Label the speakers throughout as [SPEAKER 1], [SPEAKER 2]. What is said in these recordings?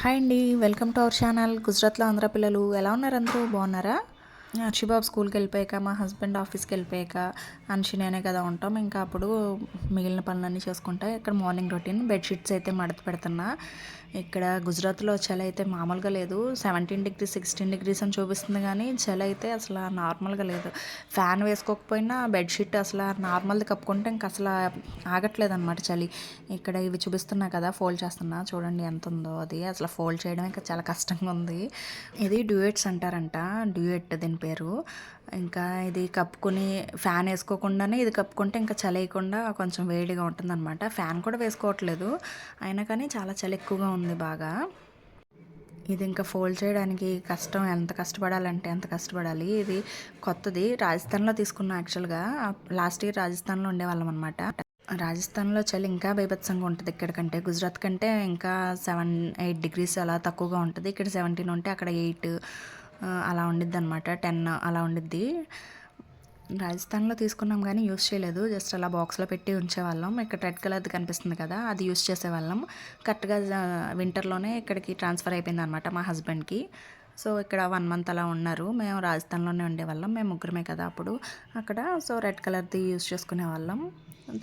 [SPEAKER 1] Hi అండి, welcome to our channel. గుజరాత్లో ఆంధ్ర పిల్లలు ఎలా ఉన్నారు? అందరూ బాగున్నారా? అర్షిబాబు స్కూల్కి వెళ్ళిపోయాక, మా హస్బెండ్ ఆఫీస్కి వెళ్ళిపోయాక అన్షి నేనే కదా ఉంటాం. ఇంకా అప్పుడు మిగిలిన పనులన్నీ చేసుకుంటా. ఇక్కడ మార్నింగ్ రొటీన్ బెడ్షీట్స్ అయితే మడత పెడుతున్నా. ఇక్కడ గుజరాత్లో చలి అయితే మామూలుగా లేదు. 17 డిగ్రీస్ 16 డిగ్రీస్ అని చూపిస్తుంది, కానీ చలి అయితే అసలు నార్మల్గా లేదు. ఫ్యాన్ వేసుకోకపోయినా బెడ్షీట్ అసలు నార్మల్ది కప్పుకుంటే ఇంక అసలు ఆగట్లేదు అనమాట చలి. ఇక్కడ ఇవి చూపిస్తున్నా కదా, ఫోల్డ్ చేస్తున్నా చూడండి ఎంత ఉందో. అది అసలు ఫోల్డ్ చేయడం ఇంకా చాలా కష్టంగా ఉంది. ఇది డ్యూయెట్స్ అంటారంట, డ్యూయెట్ దీని పేరు. ఇంకా ఇది కప్పుకొని ఫ్యాన్ వేసుకోకుండానే ఇది కప్పుకుంటే ఇంకా చలి వేయకుండా కొంచెం వేడిగా ఉంటుందన్నమాట. ఫ్యాన్ కూడా వేసుకోవట్లేదు, అయినా కానీ చాలా చలి ఎక్కువగా ఉంది బాగా. ఇది ఇంకా ఫోల్డ్ చేయడానికి కష్టం, ఎంత కష్టపడాలంటే ఎంత కష్టపడాలి. ఇది కొత్తది, రాజస్థాన్లో తీసుకున్నాం. యాక్చువల్గా లాస్ట్ ఇయర్ రాజస్థాన్లో ఉండేవాళ్ళం అనమాట. రాజస్థాన్లో చలి ఇంకా బీభత్సంగా ఉంటుంది ఇక్కడ కంటే. గుజరాత్ కంటే ఇంకా 7-8 డిగ్రీస్ అలా తక్కువగా ఉంటుంది. ఇక్కడ 17 ఉంటే అక్కడ 8 అలా ఉండిద్ది అనమాట, 10 అలా ఉండిద్ది. రాజస్థాన్లో తీసుకున్నాం కానీ యూస్ చేయలేదు, జస్ట్ అలా బాక్స్లో పెట్టి ఉంచేవాళ్ళం. ఇక్కడ రెడ్ కలర్ది కనిపిస్తుంది కదా, అది యూస్ చేసేవాళ్ళం. కరెక్ట్గా వింటర్లోనే ఇక్కడికి ట్రాన్స్ఫర్ అయిపోయింది అనమాట మా హస్బెండ్కి. సో ఇక్కడ 1 మంత్ అలా ఉన్నారు. మేము రాజస్థాన్లోనే ఉండేవాళ్ళం, మేము ముగ్గురమే కదా అప్పుడు అక్కడ. సో రెడ్ కలర్ది యూస్ చేసుకునే వాళ్ళం.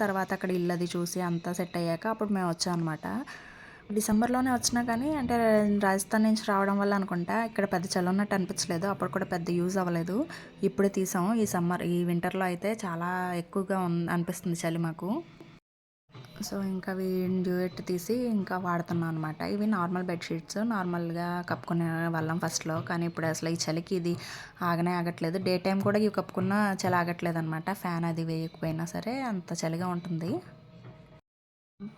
[SPEAKER 1] తర్వాత అక్కడ ఇల్లు అది చూసి అంతా సెట్ అయ్యాక అప్పుడు మేము వచ్చాం అనమాట. డిసెంబర్లోనే వచ్చినా కానీ, అంటే రాజస్థాన్ నుంచి రావడం వల్ల అనుకుంటా ఇక్కడ పెద్ద చలి ఉన్నట్టు అనిపించలేదు. అప్పుడు కూడా పెద్ద యూజ్ అవ్వలేదు. ఇప్పుడే తీసాము. ఈ వింటర్లో అయితే చాలా ఎక్కువగా అనిపిస్తుంది చలి మాకు. సో ఇంకా అవి డ్యూయెట్ తీసి ఇంకా వాడుతున్నాం అనమాట. ఇవి నార్మల్ బెడ్షీట్స్, నార్మల్గా కప్పుకునే వాళ్ళం ఫస్ట్లో. కానీ ఇప్పుడు అసలు ఈ చలికి ఇది ఆగనే ఆగట్లేదు. డే టైం కూడా ఇవి కప్పుకున్నా చలి ఆగట్లేదు అనమాట. ఫ్యాన్ అది వేయకపోయినా సరే అంత చలిగా ఉంటుంది.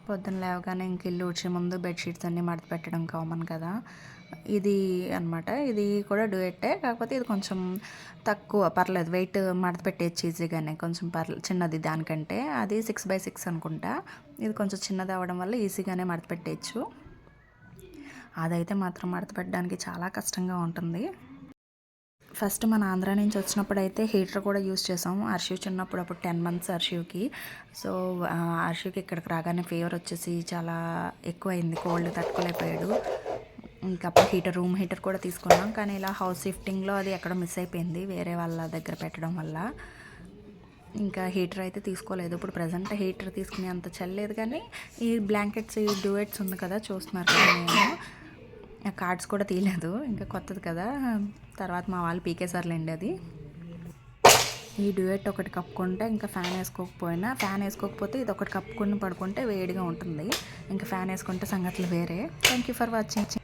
[SPEAKER 1] పొద్దున్న లేవగానే ఇంక ఇల్లు ఊడ్చే ముందు బెడ్షీట్స్ అన్నీ మడత పెట్టడం కామన్ కదా. ఇది అనమాట, ఇది కూడా డ్యూయెట్టే, కాకపోతే ఇది కొంచెం తక్కువ, పర్లేదు, వెయిట్ మడత పెట్టేయచ్చు ఈజీగానే. కొంచెం చిన్నది దానికంటే. అది 6x6 అనుకుంటా. ఇది కొంచెం చిన్నది అవ్వడం వల్ల ఈజీగానే మడత పెట్టేయచ్చు. అదైతే మాత్రం మడత పెట్టడానికి చాలా కష్టంగా ఉంటుంది. ఫస్ట్ మన ఆంధ్ర నుంచి వచ్చినప్పుడు అయితే హీటర్ కూడా యూస్ చేసాం. అర్షివ్ చిన్నప్పుడు, అప్పుడు 10 మంత్స్ అర్షివ్కి. సో అర్షివ్కి ఇక్కడికి రాగానే ఫీవర్ వచ్చేసి చాలా ఎక్కువైంది, కోల్డ్ తట్టుకోలేకపోయాడు. ఇంకా అప్పుడు రూమ్ హీటర్ కూడా తీసుకున్నాం. కానీ ఇలా హౌస్ షిఫ్టింగ్లో అది ఎక్కడ మిస్ అయిపోయింది వేరే వాళ్ళ దగ్గర పెట్టడం వల్ల. ఇంకా హీటర్ అయితే తీసుకోలేదు. ఇప్పుడు ప్రజెంట్ హీటర్ తీసుకునే అంత చల్లలేదు, కానీ ఈ బ్లాంకెట్స్, ఈ డ్యూయెట్స్ ఉంది కదా చూస్తున్నారు కదా, నేను కార్డ్స్ కూడా తీయలేదు, ఇంకా కొత్తది కదా, తర్వాత మా వాళ్ళు పీకేసార్లేండి అది. ఈ డ్యూయెట్ ఒకటి కప్పుకుంటే ఇంకా ఫ్యాన్ వేసుకోకపోతే ఇది ఒకటి కప్పుకొని పడుకుంటే వేడిగా ఉంటుంది. ఇంకా ఫ్యాన్ వేసుకుంటే సంగతులు వేరే. Thank you for watching.